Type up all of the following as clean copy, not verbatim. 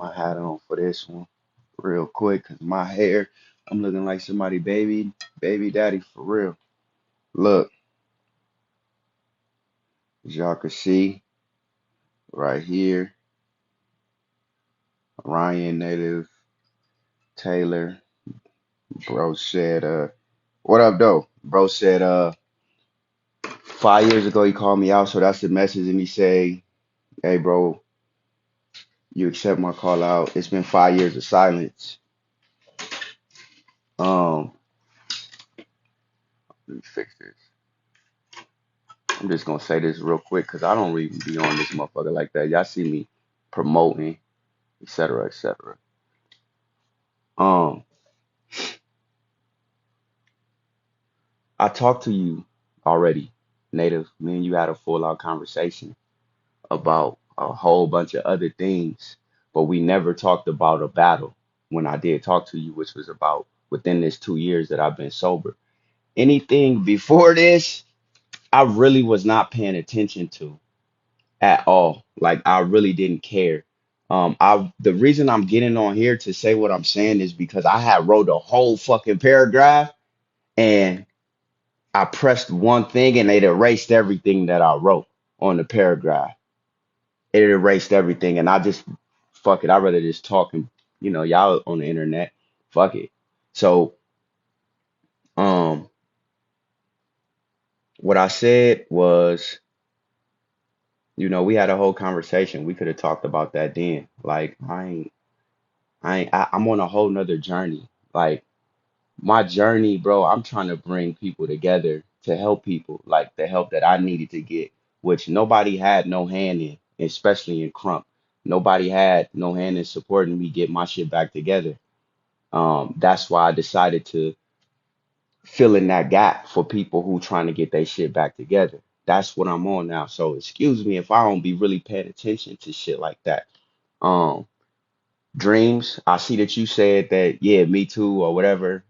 My hat on for this one real quick because my hair, I'm looking like somebody baby daddy for real. Look, as y'all can see right here, Ryan Native Taylor, bro said, what up though? Bro said, 5 years ago he called me out, so that's the message, and he say, hey bro, you accept my call out. It's been 5 years of silence. Um, Let me fix this. I'm just gonna say this real quick because I don't really be on this motherfucker like that. Y'all see me promoting, etc., etc. Um, I talked to you already, Native. Me and you had a full out conversation about a whole bunch of other things, but we never talked about a battle when I did talk to you, which was about within this 2 years that I've been sober. Anything before this, I really was not paying attention to at all. Like I really didn't care. I the reason I'm getting on here to say what I'm saying is because I had wrote a whole fucking paragraph and I pressed one thing and it erased everything that I wrote on the paragraph. It erased everything and I just fuck it. I'd rather just talk and y'all on the internet. Fuck it. So um what I said was, we had a whole conversation. We could have talked about that then. Like I'm on a whole nother journey. Like my journey, bro, I'm trying to bring people together to help people, like the help that I needed to get, which nobody had no hand in, especially in Crump. Nobody had no hand in supporting me get my shit back together. That's why I decided to fill in that gap for people who trying to get their shit back together. That's what I'm on now. So excuse me if I don't be really paying attention to shit like that. Um, Dreams, I see that you said that, yeah, me too, or whatever.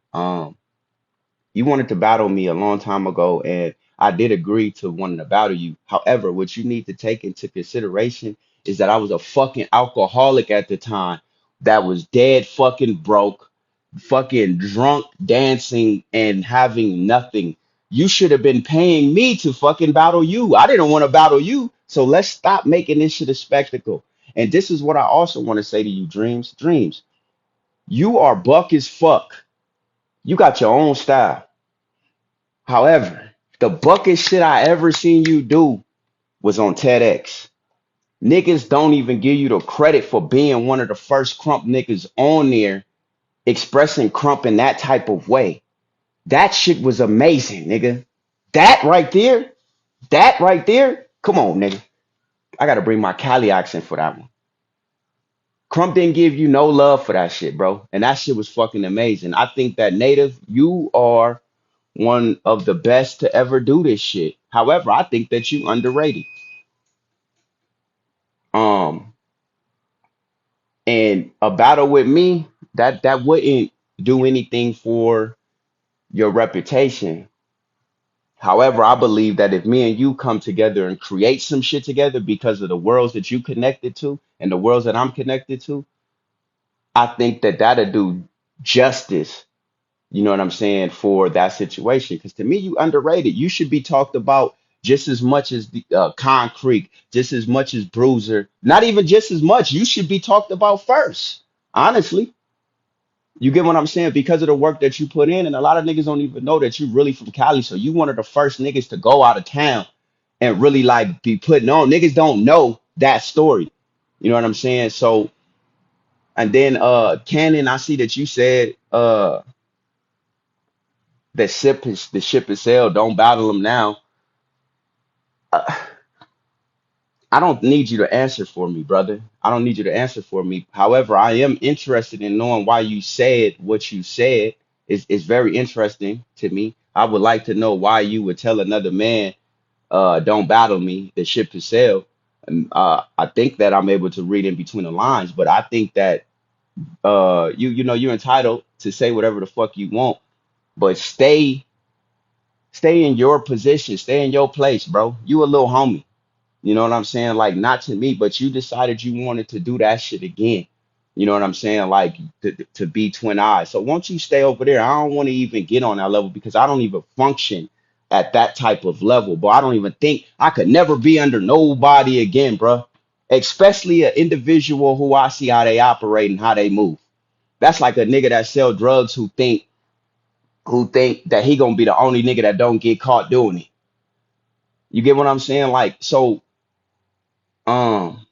You wanted to battle me a long time ago, and I did agree to wanting to battle you. However, what you need to take into consideration is that I was a fucking alcoholic at the time that was dead fucking broke, fucking drunk, dancing, and having nothing. You should have been paying me to fucking battle you. I didn't want to battle you. So let's stop making this shit a spectacle. And this is what I also want to say to you, Dreams. Dreams, you are buck as fuck. You got your own style. However, the bucket shit I ever seen you do was on TEDx. Niggas don't even give you the credit for being one of the first Crump niggas on there expressing Crump in that type of way. That shit was amazing, nigga. That right there, that right there. Come on, nigga. I gotta bring my Cali accent for that one. Crump didn't give you no love for that shit, bro. And that shit was fucking amazing. I think that Native, you are one of the best to ever do this shit. However, I think that you underrated. Um, and a battle with me, that wouldn't do anything for your reputation. However, I believe that if me and you come together and create some shit together because of the worlds that you connected to and the worlds that I'm connected to, I think that that'll do justice. You know what I'm saying, for that situation? Because to me, you underrated. You should be talked about just as much as the Concrete, just as much as Bruiser. Not even just as much. You should be talked about first. Honestly, you get what I'm saying? Because of the work that you put in, and a lot of niggas don't even know that you really from Cali. So you one of the first niggas to go out of town and really like be putting on. Niggas don't know that story. You know what I'm saying? So and then Cannon, I see that you said the ship is sailed. Don't battle them now. Uh, I don't need you to answer for me, brother. I don't need you to answer for me. However, I am interested in knowing why you said what you said. It's very interesting to me. I would like to know why you would tell another man, don't battle me, the ship is sailed. And I think that I'm able to read in between the lines, but I think that you're entitled to say whatever the fuck you want, but stay in your position, stay in your place, bro. You a little homie. You know what I'm saying? Like, not to me, but you decided you wanted to do that shit again. You know what I'm saying? Like to be twin eyes. So once you stay over there, I don't want to even get on that level because I don't even function at that type of level. But I don't even think I could never be under nobody again, bro. Especially an individual who I see how they operate and how they move. That's like a nigga that sell drugs who think that he gonna be the only nigga that don't get caught doing it. You get what I'm saying? Like, so um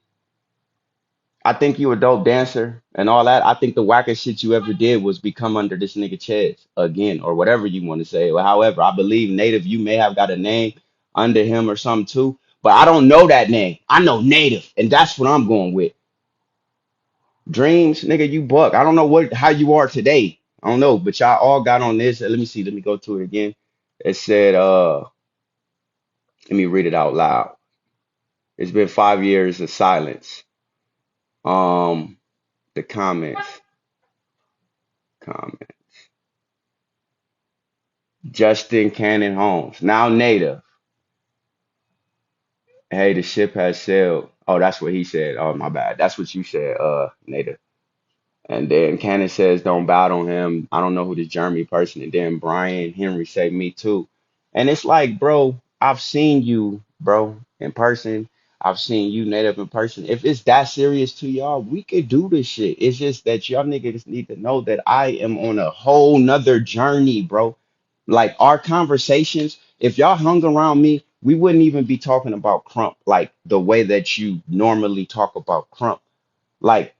I think you a dope dancer and all that. I think the wackest shit you ever did was become under this nigga chest again, or whatever you want to say. Or however, I believe Native, you may have got a name under him or something too, but I don't know that name. I know Native, and that's what I'm going with. Dreams, nigga, you buck. I don't know how you are today. I don't know, but y'all all got on this. Let me see. Let me go to it again. It said, let me read it out loud. It's been 5 years of silence. Um, the comments. Comment. Justin Cannon Holmes, now native. Hey, the ship has sailed. Oh, that's what he said. Oh, my bad. That's what you said, native. And then Cannon says, don't battle him. I don't know who this Jeremy person. And then Brian Henry say, me too. And it's like, bro, I've seen you, bro, in person. I've seen you native in person. If it's that serious to y'all, we could do this shit. It's just that y'all niggas need to know that I am on a whole nother journey, bro. Like our conversations, if y'all hung around me, we wouldn't even be talking about Crump like the way that you normally talk about Crump. Like,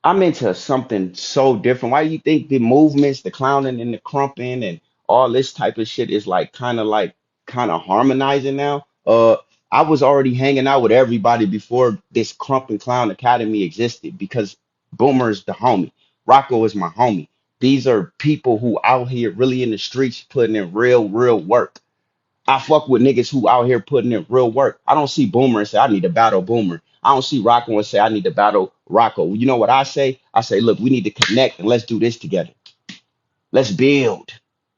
I'm into something so different. Why do you think the movements, the clowning and the crumping and all this type of shit is like kind of harmonizing now? I was already hanging out with everybody before this Crump and Clown Academy existed because Boomer's the homie. Rocco is my homie. These are people who out here really in the streets putting in real work. I fuck with niggas who out here putting in real work. I don't see Boomer and say I need to battle Boomer. I don't see Rocco and say I need to battle Rocco. You know what I say? I say, look, we need to connect and let's do this together. Let's build.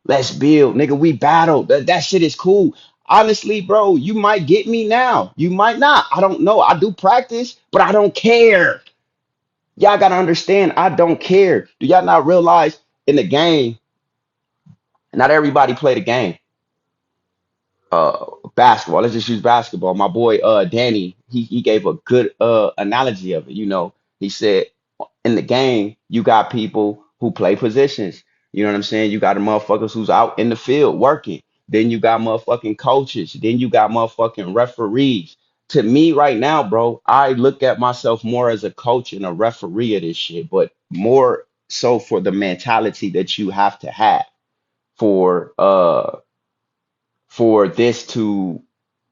Let's build. Nigga, we battle. That shit is cool. Honestly, bro, you might get me now. You might not. I don't know. I do practice, but I don't care. Y'all gotta understand, I don't care. Do y'all not realize in the game, not everybody play the game? Basketball. Let's just use basketball. My boy Danny, he gave a good analogy of it. You know, he said in the game, you got people who play positions. You know what I'm saying? You got the motherfuckers who's out in the field working. Then you got motherfucking coaches. Then you got motherfucking referees. To me, right now, bro, I look at myself more as a coach and a referee of this shit, but more so for the mentality that you have to have for for this to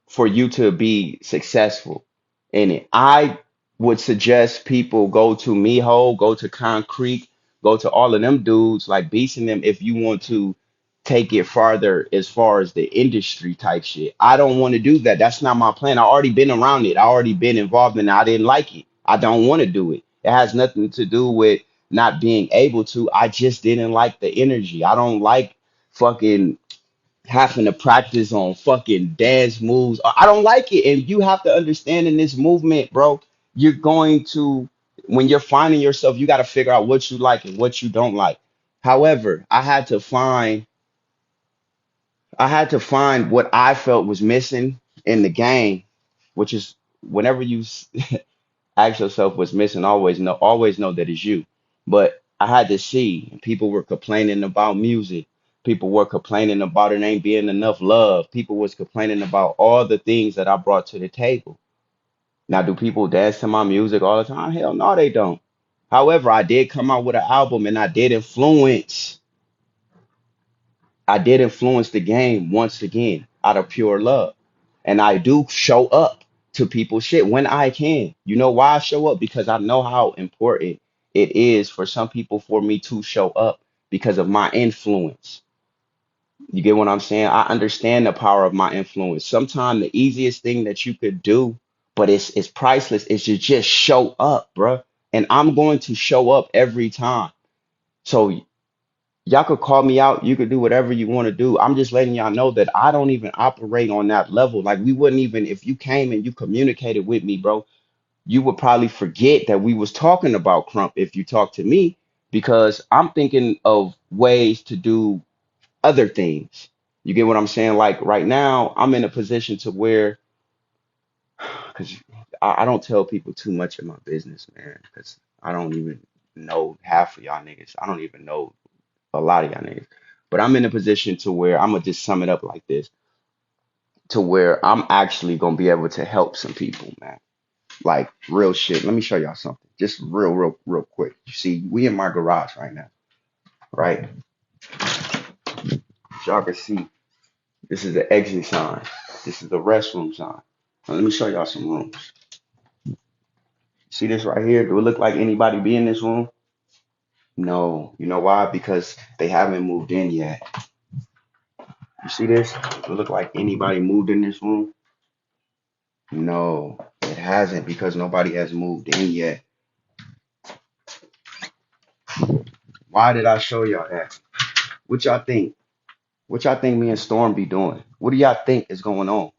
for you to be successful in it. I would suggest people go to Miho, go to Concrete, go to all of them dudes like beasting them if you want to take it farther as far as the industry type shit. I don't want to do that. That's not my plan. I already been around it. I already been involved in it. I didn't like it. I don't want to do it. It has nothing to do with not being able to. I just didn't like the energy. I don't like fucking having to practice on fucking dance moves. I don't like it. And you have to understand in this movement, bro, you're going to, when you're finding yourself, you got to figure out what you like and what you don't like. However, I had to find what I felt was missing in the game, which is whenever you ask yourself what's missing, always know that it's you. But I had to see people were complaining about music. People were complaining about it ain't being enough love. People was complaining about all the things that I brought to the table. Now, do people dance to my music all the time? Hell no, they don't. However, I did come out with an album and I did influence the game once again out of pure love. And I do show up to people's shit when I can. You know why I show up? Because I know how important it is for some people for me to show up because of my influence. You get what I'm saying? I understand the power of my influence. Sometimes the easiest thing that you could do, but it's priceless, is to just show up, bruh. And I'm going to show up every time. So y'all could call me out. You could do whatever you want to do. I'm just letting y'all know that I don't even operate on that level. Like we wouldn't even, if you came and you communicated with me, bro, you would probably forget that we was talking about Crump if you talk to me, because I'm thinking of ways to do other things. You get what I'm saying? Like right now, I'm in a position to where, because I don't tell people too much of my business, man, because I don't even know half of y'all niggas. I don't even know a lot of y'all niggas. But I'm in a position to where I'm gonna just sum it up like this, to where I'm actually gonna be able to help some people, man. Like real shit. Let me show y'all something. Just real quick. You see, we in my garage right now, right? Y'all can see this is the exit sign. This is the restroom sign. Now, let me show y'all some rooms. See this right here? Do it look like anybody be in this room? No. You know why? Because they haven't moved in yet. You see this? Do it look like anybody moved in this room? No, it hasn't, because nobody has moved in yet. Why did I show y'all that? What y'all think? What y'all think me and Storm be doing? What do y'all think is going on?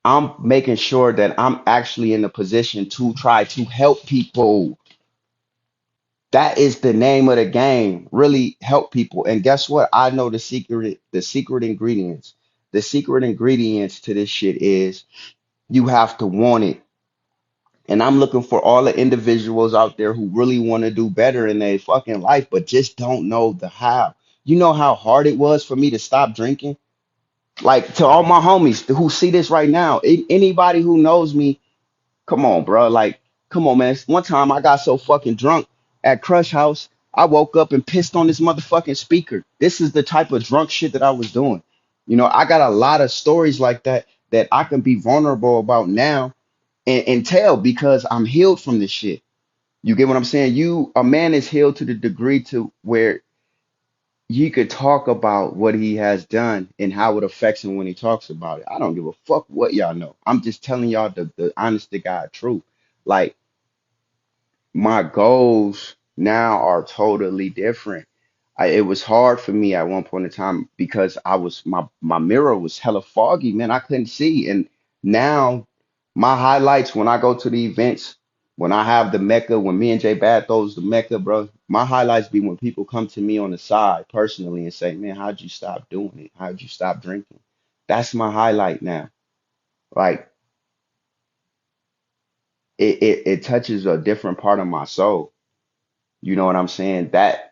I'm making sure that I'm actually in a position to try to help people. That is the name of the game. Really help people. And guess what? I know the secret ingredients. The secret ingredients to this shit is you have to want it. And I'm looking for all the individuals out there who really want to do better in their fucking life, but just don't know the how. You know how hard it was for me to stop drinking? Like, to all my homies who see this right now, anybody who knows me, come on, bro. Like, come on, man. One time I got so fucking drunk at Crush House, I woke up and pissed on this motherfucking speaker. This is the type of drunk shit that I was doing. You know, I got a lot of stories like that that I can be vulnerable about now and tell, because I'm healed from this shit. You get what I'm saying? A man is healed to the degree to where he could talk about what he has done and how it affects him when he talks about it. I don't give a fuck what y'all know. I'm just telling y'all the honest to God truth. Like, my goals now are totally different. It was hard for me at one point in time because my mirror was hella foggy, man. I couldn't see. And now my highlights when I go to the events, when I have the Mecca, when me and Jay Bad throws the Mecca, bro, my highlights be when people come to me on the side personally and say, man, how'd you stop doing it? How'd you stop drinking? That's my highlight now. Like, it touches a different part of my soul. You know what I'm saying? That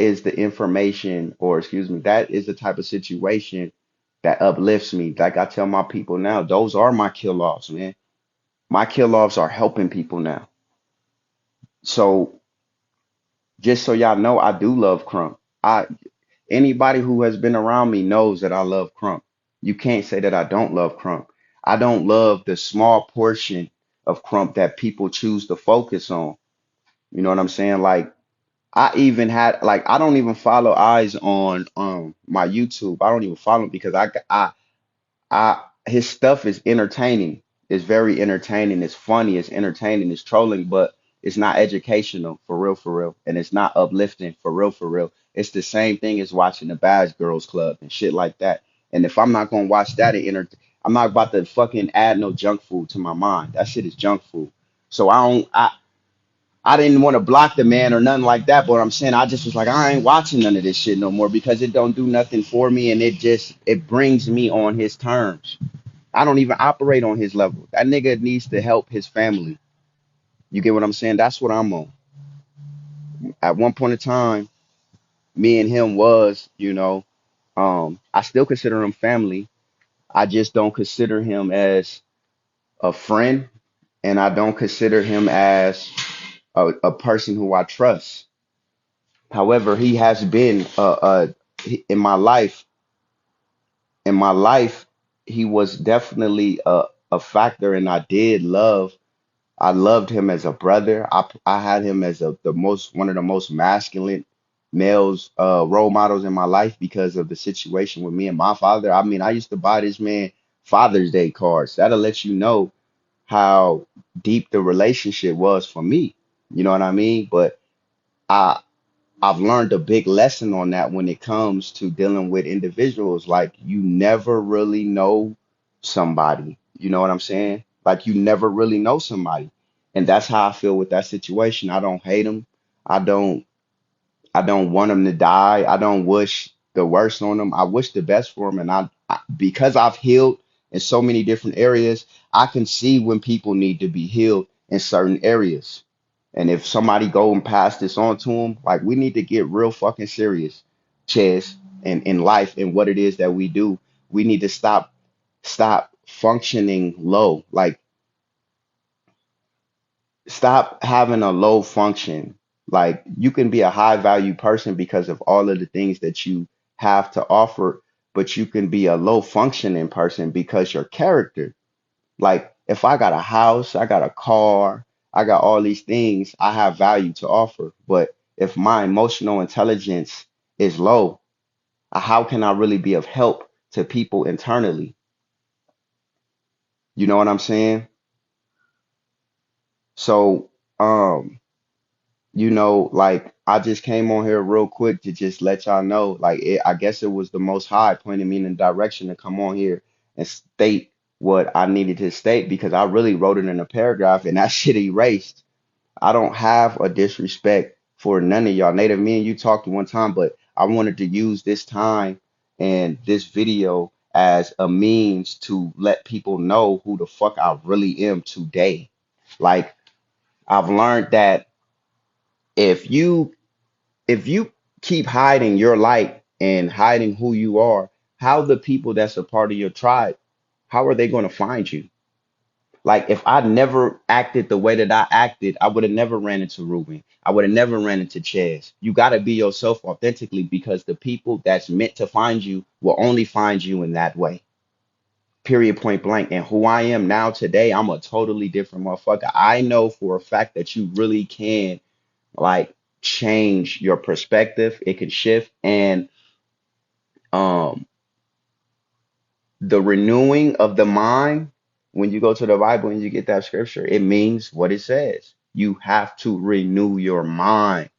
is the information, or excuse me, that is the type of situation that uplifts me. Like I tell my people now, those are my kill offs, man. My kill offs are helping people now. So just so y'all know, I do love Crump. I Anybody who has been around me knows that I love Crump. You can't say that I don't love Crump. I don't love the small portion of Crump that people choose to focus on. You know what I'm saying? Like, I even had, like, I don't even follow eyes on my YouTube. I don't even follow him because I his stuff is entertaining. It's very entertaining. It's funny. It's entertaining. It's trolling, but it's not educational for real, and it's not uplifting for real, for real. It's the same thing as watching the Bad Girls Club and shit like that. And if I'm not gonna watch that, I'm not about to fucking add no junk food to my mind. That shit is junk food. So I didn't want to block the man or nothing like that, but I'm saying I just was like, I ain't watching none of this shit no more because it don't do nothing for me, and it brings me on his terms. I don't even operate on his level. That nigga needs to help his family. You get what I'm saying? That's what I'm on. At one point in time, me and him was, I still consider him family. I just don't consider him as a friend, and I don't consider him as a person who I trust. However, he has been in my life. In my life, he was definitely a factor, and I loved him as a brother. I had him as the most one of the most masculine males role models in my life because of the situation with me and my father. I mean, I used to buy this man Father's Day cards. That'll let you know how deep the relationship was for me. You know what I mean? But I I've learned a big lesson on that when it comes to dealing with individuals. Like, you never really know somebody. You know what I'm saying? Like, you never really know somebody. And that's how I feel with that situation. I don't hate him. I don't I don't want him to die. I don't wish the worst on him. I wish the best for him. And because I've healed in so many different areas, I can see when people need to be healed in certain areas. And if somebody go and pass this on to him, like we need to get real fucking serious, Chess, in life and what it is that we do. We need to stop functioning low. Like stop having a low function. Like you can be a high value person because of all of the things that you have to offer, but you can be a low functioning person because your character. Like if I got a house, I got a car, I got all these things, I have value to offer. But if my emotional intelligence is low, how can I really be of help to people internally? You know what I'm saying? So, like I just came on here real quick to just let y'all know, like I guess it was the Most High pointing me in the direction to come on here and state what I needed to state because I really wrote it in a paragraph and that shit erased. I don't have a disrespect for none of y'all. Native, me and you talked one time, but I wanted to use this time and this video as a means to let people know who the fuck I really am today. Like I've learned that if you if you keep hiding your light and hiding who you are, how the people that's a part of your tribe, how are they going to find you? Like if I never acted the way that I acted, I would have never ran into Ruben. I would have never ran into Chaz. You got to be yourself authentically because the people that's meant to find you will only find you in that way. Period, point blank. And who I am now today, I'm a totally different motherfucker. I know for a fact that you really can like change your perspective. It can shift and um the renewing of the mind when you go to the Bible and you get that scripture, it means what it says. You have to renew your mind.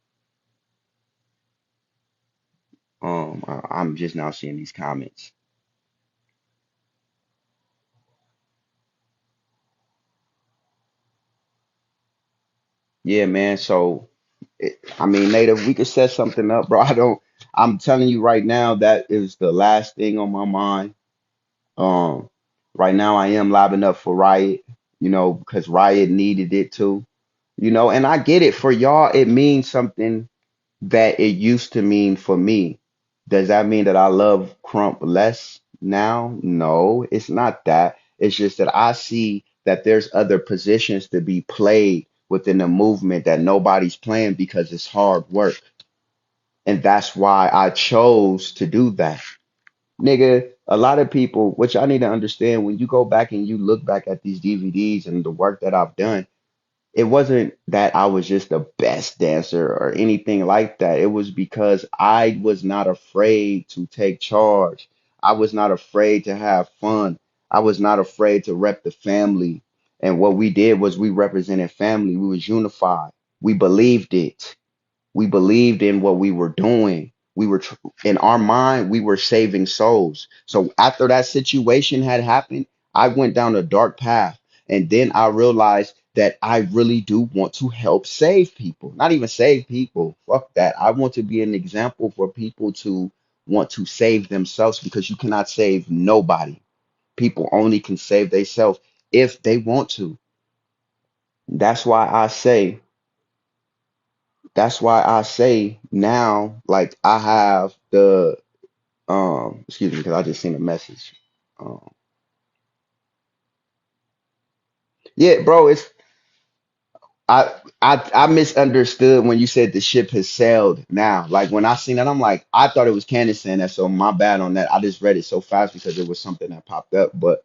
I'm just now seeing these comments. Yeah, man. So I mean, Native, we could set something up, bro. I'm telling you right now, that is the last thing on my mind. Um, right now I am live up for Riot, because Riot needed it too. And I get it. For y'all, it means something that it used to mean for me. Does that mean that I love Crump less now? No, it's not that. It's just that I see that there's other positions to be played within the movement that nobody's playing because it's hard work. And that's why I chose to do that. Nigga, a lot of people, which I need to understand, when you go back and you look back at these DVDs and the work that I've done, it wasn't that I was just the best dancer or anything like that. It was because I was not afraid to take charge. I was not afraid to have fun. I was not afraid to rep the family. And what we did was we represented family. We was unified. We believed it. We believed in what we were doing. In our mind, we were saving souls. So after that situation had happened, I went down a dark path. And then I realized that I really do want to help save people. Not even save people. Fuck that. I want to be an example for people to want to save themselves because you cannot save nobody. People only can save themselves if they want to. That's why I say now, like I have the excuse me, because I just seen a message. Um, yeah, bro, I misunderstood when you said the ship has sailed now. Like when I seen that, I'm like, I thought it was Candace saying that, so my bad on that. I just read it so fast because it was something that popped up. But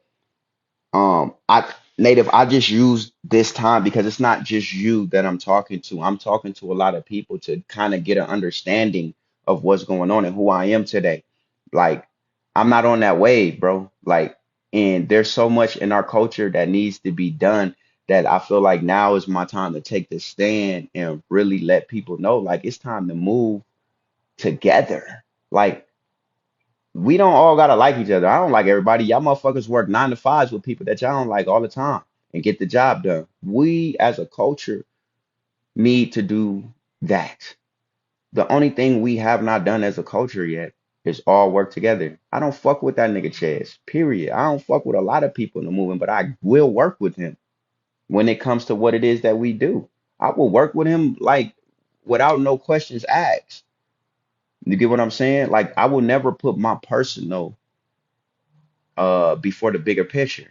I native, I just use this time because it's not just you that I'm talking to. I'm talking to a lot of people to kind of get an understanding of what's going on and who I am today. Like, I'm not on that wave, bro. Like, and there's so much in our culture that needs to be done that I feel like now is my time to take the stand and really let people know, like, it's time to move together. Like, we don't all gotta like each other. I don't like everybody. Y'all motherfuckers work 9 to 5s with people that y'all don't like all the time. and get the job done. We as a culture need to do that. The only thing we have not done as a culture yet is all work together. I don't fuck with that nigga Chaz, period. I don't fuck with a lot of people in the movement, but I will work with him when it comes to what it is that we do. I will work with him like without no questions asked. You get what I'm saying? Like I will never put my personal before the bigger picture.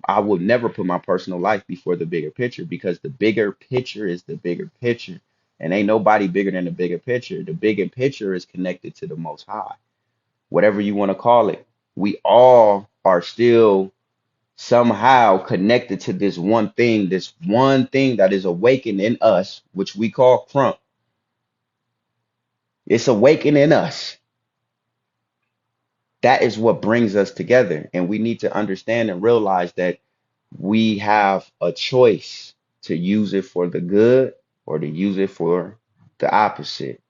I will never put my personal life before the bigger picture because the bigger picture is the bigger picture. And ain't nobody bigger than the bigger picture. The bigger picture is connected to the most high, whatever you want to call it. We all are still somehow connected to this one thing that is awakened in us, which we call crump. It's awakened in us. That is what brings us together. And we need to understand and realize that we have a choice to use it for the good or to use it for the opposite.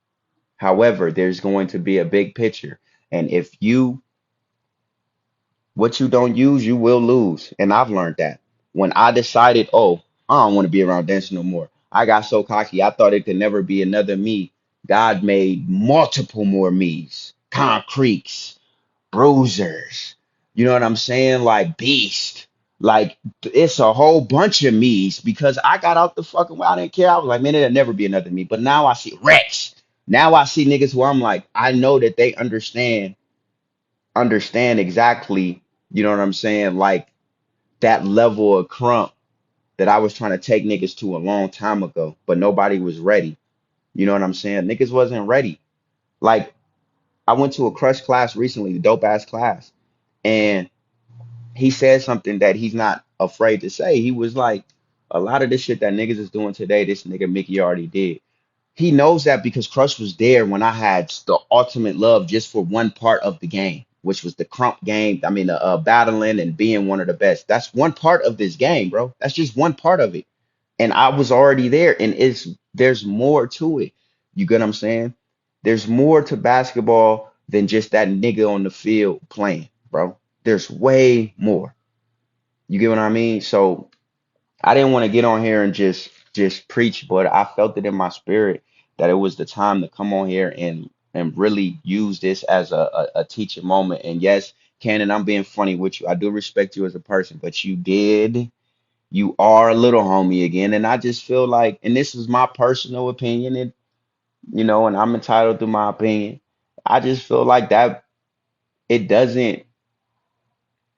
However, there's going to be a big picture. And if you, what you don't use, you will lose. And I've learned that. When I decided, oh, I don't want to be around dancing no more, I got so cocky. I thought it could never be another me. God made multiple more me's, concretes, bruisers. You know what I'm saying? Like beast. Like it's a whole bunch of me's because I got out the fucking way. I didn't care. I was like, man, it'll never be another me. But now I see Rex. Now I see niggas where I'm like, I know that they understand exactly, you know what I'm saying? Like that level of crump that I was trying to take niggas to a long time ago, but nobody was ready. You know what I'm saying? Niggas wasn't ready. Like I went to a crush class recently, the dope ass class, and he said something that he's not afraid to say. He was like, a lot of this shit that niggas is doing today, this nigga Mickey already did. He knows that because Crush was there when I had the ultimate love just for one part of the game, which was the crump game. I mean, battling and being one of the best. That's one part of this game, bro. That's just one part of it. And I was already there, and there's more to it. You get what I'm saying? There's more to basketball than just that nigga on the field playing, bro. There's way more. You get what I mean? So I didn't want to get on here and just preach, but I felt it in my spirit that it was the time to come on here and really use this as a teaching moment. And yes, Cannon, I'm being funny with you. I do respect you as a person, but you are a little homie again. And I just feel like, and this is my personal opinion, and and I'm entitled to my opinion. I just feel like that it doesn't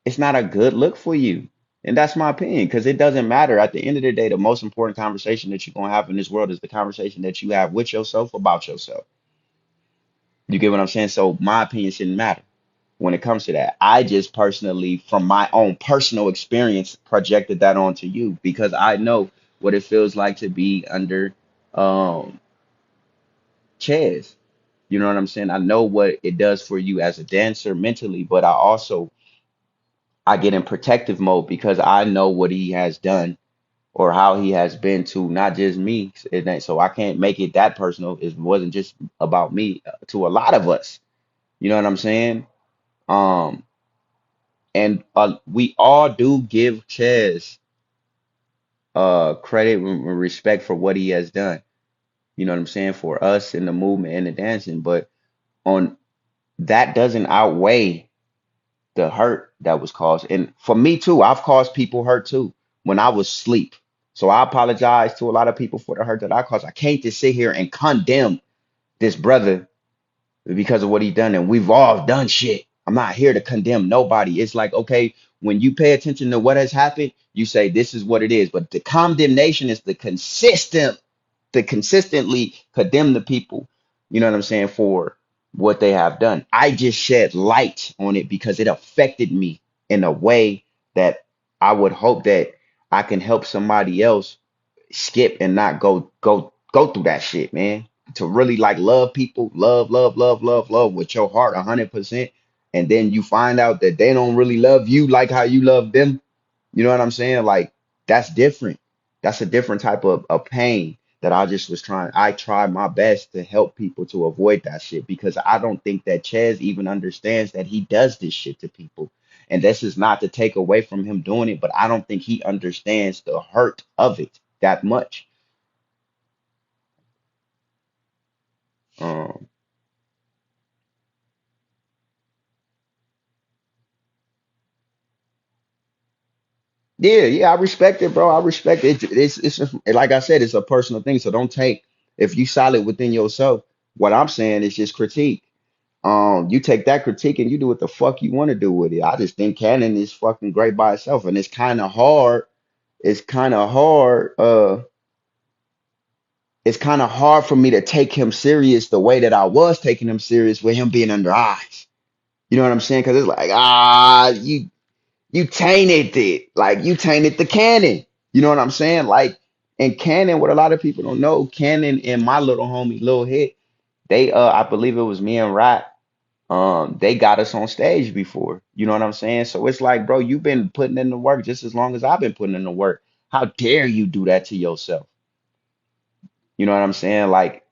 it's not a good look for you. And that's my opinion because it doesn't matter. At the end of the day, the most important conversation that you're going to have in this world is the conversation that you have with yourself about yourself. You get what I'm saying? So my opinion shouldn't matter when it comes to that. I just personally, from my own personal experience, projected that onto you because I know what it feels like to be under um Chaz. You know what I'm saying? I know what it does for you as a dancer mentally, but I get in protective mode because I know what he has done or how he has been to not just me. So I can't make it that personal. It wasn't just about me to a lot of us. You know what I'm saying? Um, and we all do give Ches credit and respect for what he has done. You know what I'm saying? For us in the movement and the dancing, but on that doesn't outweigh the hurt that was caused. And for me too, I've caused people hurt too when I was asleep. So I apologize to a lot of people for the hurt that I caused. I can't just sit here and condemn this brother because of what he done. And we've all done shit. I'm not here to condemn nobody. It's like, okay, when you pay attention to what has happened, you say this is what it is. But the condemnation is to consistently condemn the people, you know what I'm saying, for what they have done. I just shed light on it because it affected me in a way that I would hope that I can help somebody else skip and not go through that shit, man. To really like love people, love with your heart 100%, and then you find out that they don't really love you like how you love them. You know what I'm saying? Like that's different. That's a different type of pain that I just was trying. I tried my best to help people to avoid that shit because I don't think that Ches even understands that he does this shit to people. And this is not to take away from him doing it, but I don't think he understands the hurt of it that much. Um, yeah, yeah, I respect it, bro. I respect it. It's just, like I said, it's a personal thing. So don't take if you solid within yourself. What I'm saying is just critique. You take that critique and you do what the fuck you want to do with it. I just think Canon is fucking great by itself, and it's kind of hard. It's kind of hard. It's kind of hard for me to take him serious the way that I was taking him serious with him being under eyes. You know what I'm saying? Because it's like, you tainted it. Like you tainted the canon. You know what I'm saying? Like in canon, what a lot of people don't know, canon and my little homie, Lil Hit, they I believe it was me and Rat, they got us on stage before. You know what I'm saying? So it's like, bro, you've been putting in the work just as long as I've been putting in the work. How dare you do that to yourself? You know what I'm saying? Like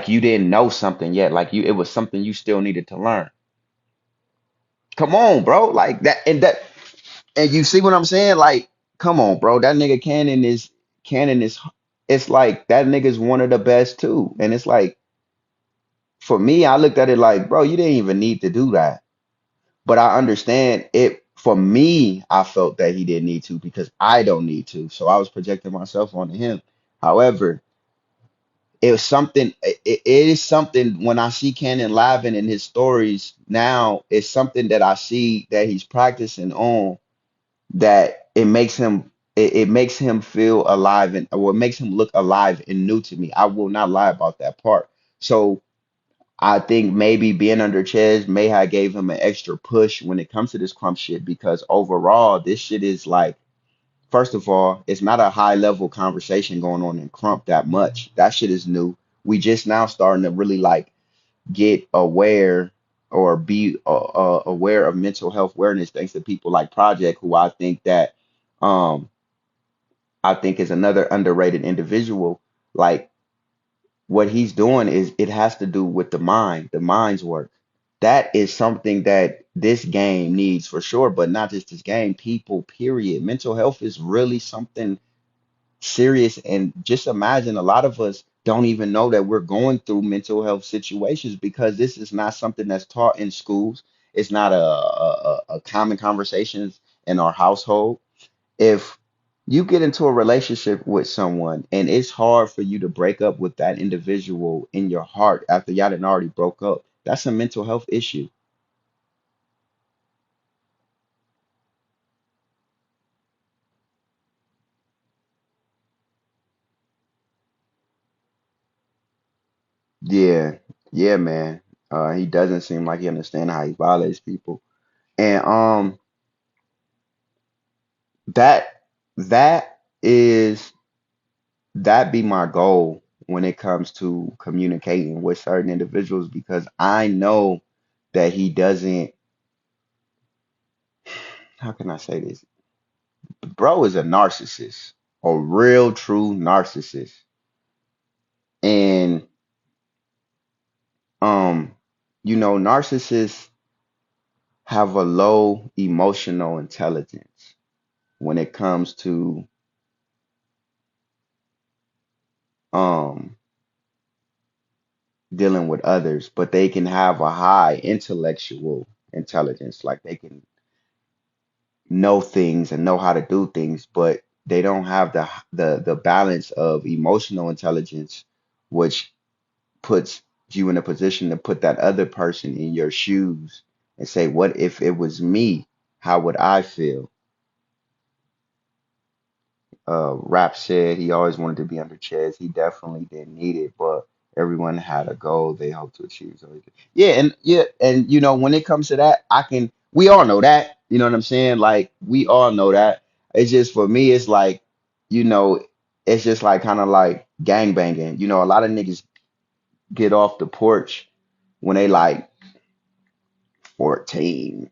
you didn't know something yet. Like you it was something you still needed to learn. Come on, bro. Like that and you see what I'm saying? Like, come on, bro. That nigga Cannon is it's like that nigga's one of the best too. And it's like for me, I looked at it like, bro, you didn't even need to do that. But I understand it for me, I felt that he didn't need to because I don't need to. So I was projecting myself onto him. However, it was something it is something when I see Cannon live and in his stories now, it's something that I see that he's practicing on that it makes him feel alive and or it makes him look alive and new to me. I will not lie about that part. So I think maybe being under Ches may have gave him an extra push when it comes to this crump shit because overall this shit is like first of all, it's not a high level conversation going on in crump that much. That shit is new. We just now starting to really like get aware or be aware of mental health awareness thanks to people like Project, who um I think is another underrated individual. Like what he's doing is it has to do with the mind's work. That is something that this game needs for sure, but not just this game, people, period. Mental health is really something serious. And just imagine a lot of us don't even know that we're going through mental health situations because this is not something that's taught in schools. It's not a common conversations in our household. If you get into a relationship with someone and it's hard for you to break up with that individual in your heart after y'all done already broke up, that's a mental health issue. Yeah, yeah, man. He doesn't seem like he understands how he violates people. And that that is that be my goal when it comes to communicating with certain individuals because I know that he doesn't, how can I say this? Bro is a narcissist, a real true narcissist. And um, narcissists have a low emotional intelligence when it comes to um dealing with others, but they can have a high intellectual intelligence. Like they can know things and know how to do things, but they don't have the balance of emotional intelligence, which puts you in a position to put that other person in your shoes and say, what if it was me? How would I feel? Rap said he always wanted to be under Chess. He definitely didn't need it, but everyone had a goal they hope to achieve. So yeah, and when it comes to that, we all know that. You know what I'm saying? Like we all know that. It's just for me, it's like, you know, it's just like kind of like gang banging. A lot of niggas get off the porch when they like 14,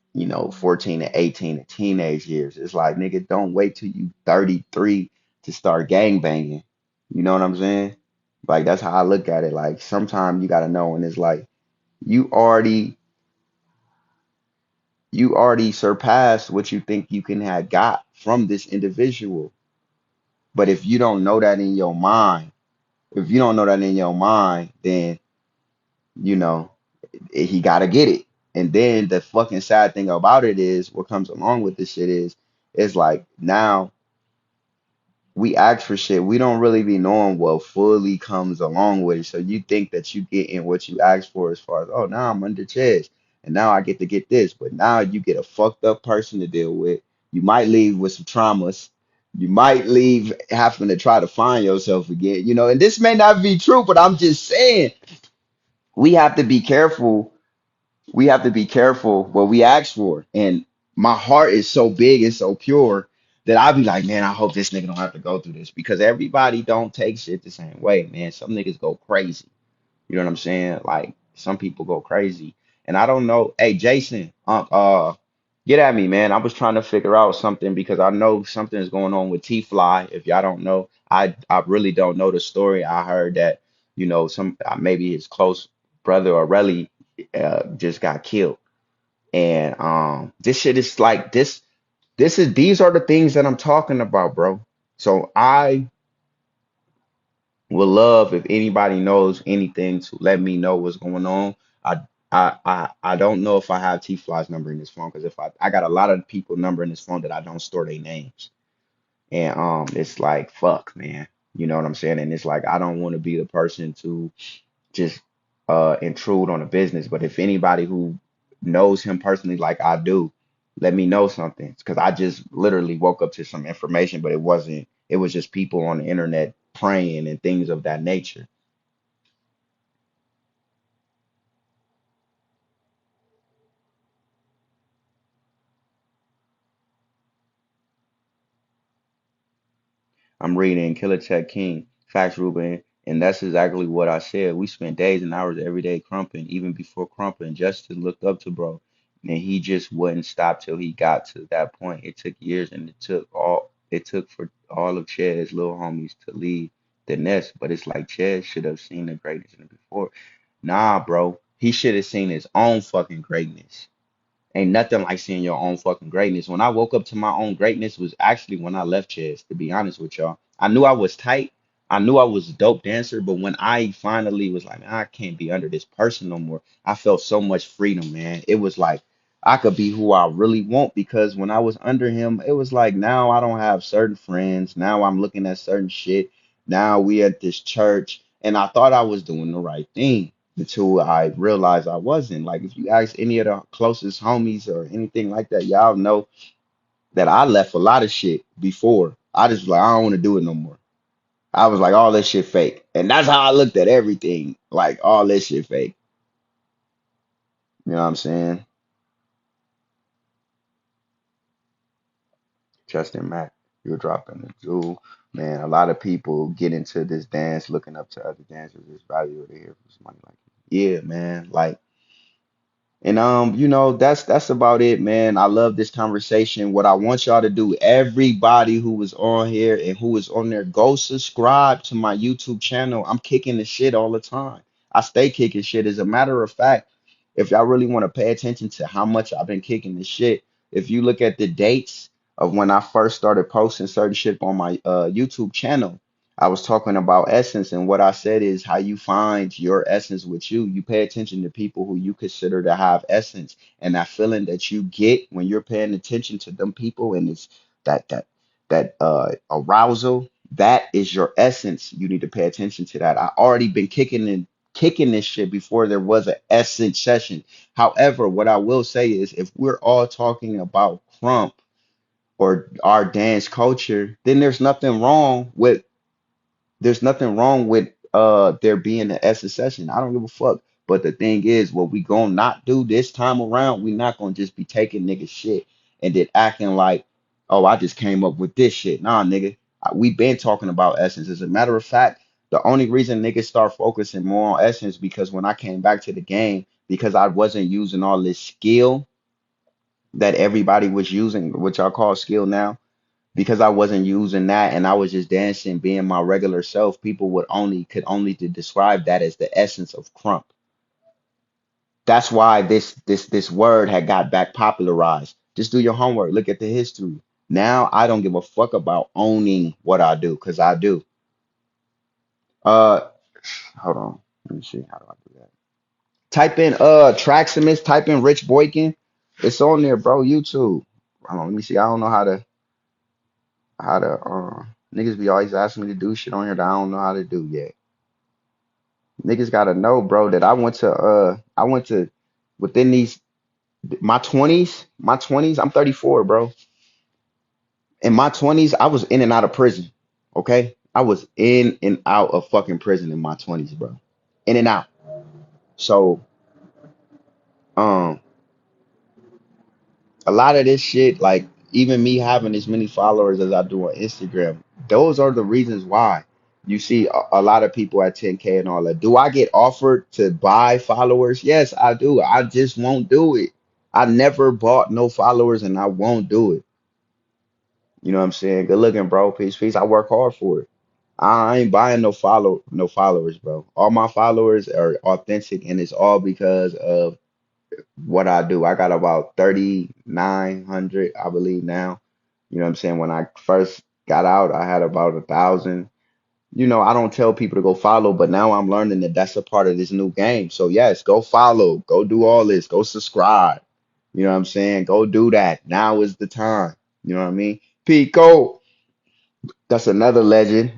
14 to 18, the teenage years. It's like, nigga, don't wait till you 33 to start gang banging. You know what I'm saying? Like, that's how I look at it. Like, sometimes you got to know, and it's like, you already, you already surpassed what you think you can have got from this individual. But if you don't know that in your mind, if you don't know that in your mind, then you know he gotta get it. And then the fucking sad thing about it is what comes along with this shit is like now we ask for shit. We don't really be knowing what fully comes along with it. So you think that you get in what you ask for as far as, oh, now I'm under chest and now I get to get this. But now you get a fucked up person to deal with. You might leave with some traumas. You might leave having to try to find yourself again, and this may not be true, but I'm just saying we have to be careful. We have to be careful what we ask for. And my heart is so big and so pure that I'll be like, man, I hope this nigga don't have to go through this because everybody don't take shit the same way, man. Some niggas go crazy. You know what I'm saying? Like some people go crazy. And I don't know. Hey, Jason, get at me, man. I was trying to figure out something because I know something is going on with T Fly. If y'all don't know, I really don't know the story. I heard that, some maybe his close brother or really just got killed. And this shit is like these are the things that I'm talking about, bro. So I would love if anybody knows anything to let me know what's going on. I don't know if I have T Fly's number in this phone because if I got a lot of people number in this phone that I don't store their names. And it's like fuck, man. You know what I'm saying? And it's like I don't want to be the person to just intrude on a business. But if anybody who knows him personally like I do, let me know something. Because I just literally woke up to some information, but it was just people on the internet praying and things of that nature. I'm reading Killer Tech King, Facts Ruben, and that's exactly what I said. We spent days and hours every day crumping, even before crumping, just to look up to bro. And he just wouldn't stop till he got to that point. It took years and it took for all of Ched's little homies to leave the nest. But it's like Ched should have seen the greatness in it before. Nah, bro. He should have seen his own fucking greatness. Ain't nothing like seeing your own fucking greatness. When I woke up to my own greatness was actually when I left chess, to be honest with y'all. I knew I was tight. I knew I was a dope dancer, but when I finally was like, man, I can't be under this person no more, I felt so much freedom, man. It was like I could be who I really want because when I was under him, it was like now I don't have certain friends. Now I'm looking at certain shit. Now we at this church, and I thought I was doing the right thing until I realized I wasn't. Like, if you ask any of the closest homies or anything like that, y'all know that I left a lot of shit before. I just was like, I don't want to do it no more. I was like, all that shit fake. And that's how I looked at everything. Like, all this shit fake. You know what I'm saying? Justin Mack, you're dropping the jewel. Man, a lot of people get into this dance looking up to other dancers. It's valuable to hear from somebody like you. Yeah, man. Like, and that's about it, man. I love this conversation. What I want y'all to do, everybody who was on here and who is on there, go subscribe to my YouTube channel. I'm kicking the shit all the time. I stay kicking shit. As a matter of fact, if y'all really want to pay attention to how much I've been kicking the shit, if you look at the dates of when I first started posting certain shit on my YouTube channel, I was talking about essence, and what I said is how you find your essence with you. You pay attention to people who you consider to have essence, and that feeling that you get when you're paying attention to them people, and it's that arousal. That is your essence. You need to pay attention to that. I already been kicking this shit before there was an essence session. However, what I will say is if we're all talking about crump or our dance culture, then there's nothing wrong with there being an essence session. I don't give a fuck. But the thing is, what we gonna not do this time around, we not gonna just be taking nigga shit and then acting like, oh, I just came up with this shit. Nah, nigga, we been talking about essence. As a matter of fact, the only reason niggas start focusing more on essence because when I came back to the game, because I wasn't using all this skill that everybody was using, which I call skill now, because I wasn't using that and I was just dancing, being my regular self, people could only to describe that as the essence of crump. That's why this word had got back popularized. Just do your homework. Look at the history. Now I don't give a fuck about owning what I do because I do. Uh, hold on. Let me see. How do I do that? Type in Traximus. Type in Rich Boykin. It's on there, bro. YouTube. Hold on. Let me see. I don't know how to. Niggas be always asking me to do shit on here that I don't know how to do yet. Niggas gotta know, bro, that I went to within these my 20s, I'm 34, bro. In my 20s, I was in and out of prison. Okay? I was in and out of fucking prison in my 20s, bro. In and out. So, um, a lot of this shit, like even me having as many followers as I do on Instagram, those are the reasons why you see a lot of people at 10K and all that. Do I get offered to buy followers? Yes, I do. I just won't do it. I never bought no followers and I won't do it. You know what I'm saying? Good looking, bro. Peace, peace. I work hard for it. I ain't buying no followers, bro. All my followers are authentic and it's all because of what I do. I got about 3,900, I believe now. You know what I'm saying? When I first got out, I had about 1,000. You know, I don't tell people to go follow, but now I'm learning that that's a part of this new game. So yes, go follow, go do all this, go subscribe. You know what I'm saying? Go do that. Now is the time. You know what I mean? Pico, that's another legend.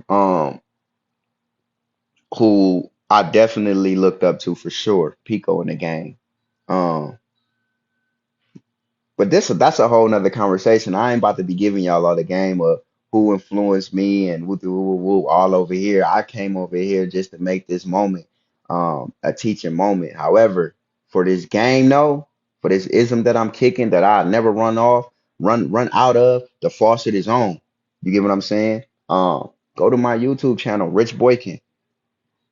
Who I definitely looked up to for sure. Pico in the game. Um, But that's a whole nother conversation. I ain't about to be giving y'all all the game of who influenced me and woo all over here. I came over here just to make this moment a teaching moment. However, for this game though, for this ism that I'm kicking that I never run out of, the faucet is on. You get what I'm saying? Go to my YouTube channel, Rich Boykin.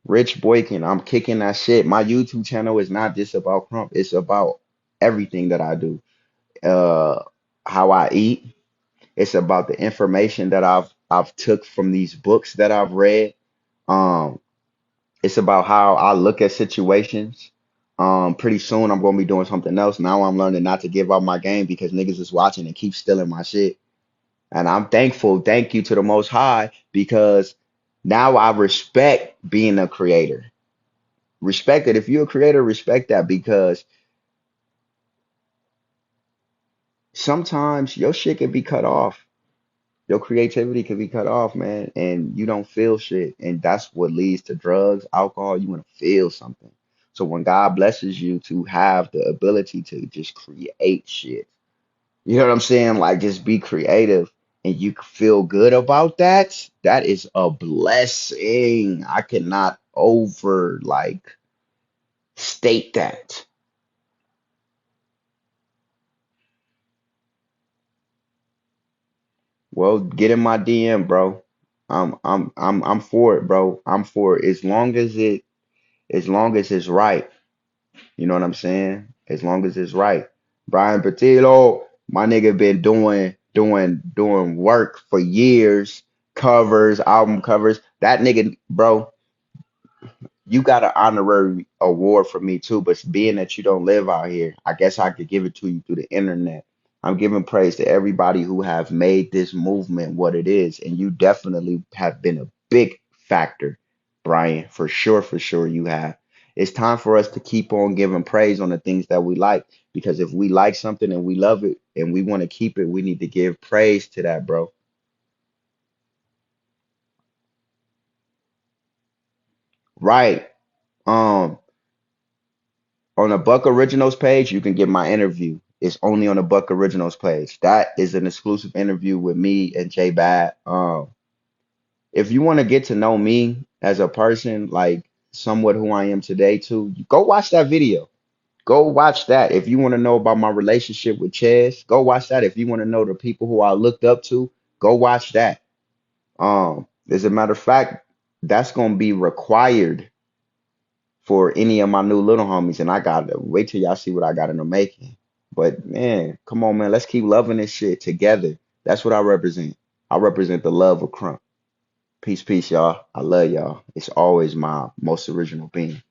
Rich Boykin. I'm kicking that shit. My YouTube channel is not just about Crump, it's about everything that I do, uh how I eat. It's about the information that I've took from these books that I've read. Um, it's about how I look at situations. Pretty soon I'm gonna be doing something else. Now I'm learning not to give up my game because niggas is watching and keep stealing my shit. And I'm thankful, thank you to the most high, because now I respect being a creator. Respect it. If you're a creator, respect that because sometimes your shit can be cut off. Your creativity can be cut off, man, and you don't feel shit. And that's what leads to drugs, alcohol. You want to feel something. So when God blesses you to have the ability to just create shit, you know what I'm saying? Like just be creative and you feel good about that, that is a blessing. I cannot over like state that. Well, get in my DM, bro. I'm for it, bro. I'm for it. As long as it's right. You know what I'm saying? As long as it's right. Brian Patillo, my nigga been doing work for years, covers, album covers. That nigga, bro, you got an honorary award for me too, but being that you don't live out here, I guess I could give it to you through the internet. I'm giving praise to everybody who have made this movement what it is, and you definitely have been a big factor, Brian, for sure you have. It's time for us to keep on giving praise on the things that we like, because if we like something and we love it and we want to keep it, we need to give praise to that, bro. Right. Um, On the Buck Originals page, you can get my interview. It's only on the Buck Originals page. That is an exclusive interview with me and J Bad. If you want to get to know me as a person, like somewhat who I am today, too, go watch that video. Go watch that. If you want to know about my relationship with Chess, go watch that. If you want to know the people who I looked up to, go watch that. As a matter of fact, that's gonna be required for any of my new little homies, and I gotta wait till y'all see what I got in the making. But man, come on, man, let's keep loving this shit together. That's what I represent. I represent the love of Crump. Peace, peace, y'all. I love y'all. It's always my most original being.